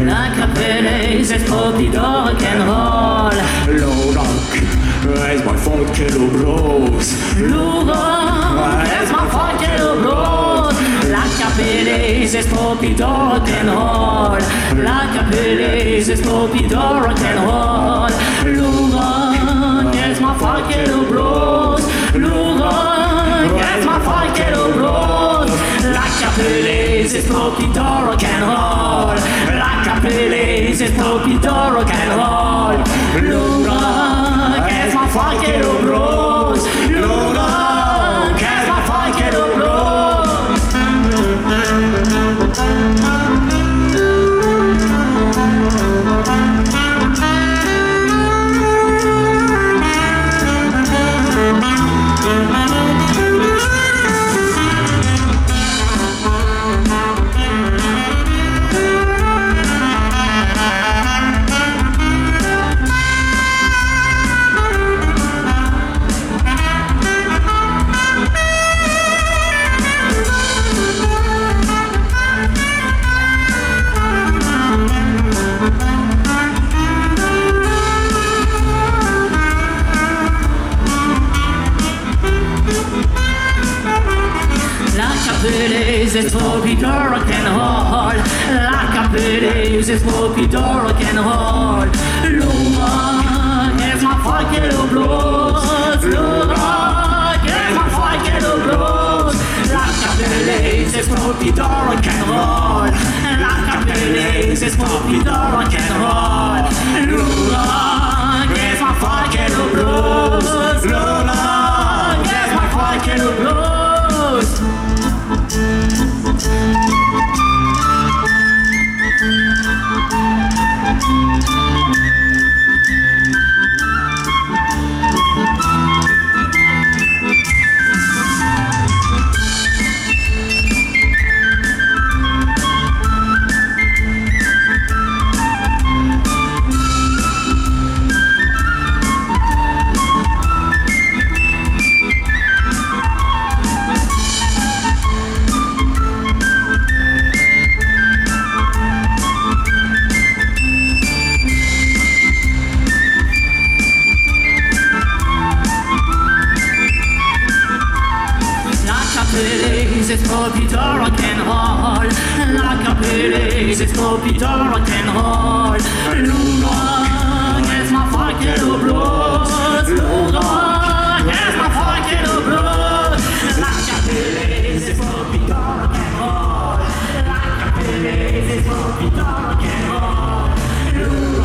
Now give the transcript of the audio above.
La Capellese spoppido rock'n'roll. L'Orank is my funky bros. L'Orank is my funky bros. La Capellese spoppido rock'n'roll. La Capellese spoppido rock'n'roll. L'Orank is my funky bros. L'Orank is my funky bros. La Capellese spoppido rock'n'roll. La Capellese spoppido rock'n'roll. L'Orank is my funky bros. L'Orank is my funky bros. Capellese spoppido rock'n'roll. La Capellese spoppido rock'n'roll. L'Orank is my funky blues. L'Orank is my funky blues. La Capellese spoppido rock'n'roll. La Capellese spoppido rock'n'roll. L'Orank is my funky blues. L'Orank is my funky blues. Capellese spoppido rock'n'roll. La Capellese spoppido rock'n'roll. L'Orank is my funky blues. L'Orank is my funky blues. La Capellese spoppido rock'n'roll. La Capellese spoppido rock'n'roll.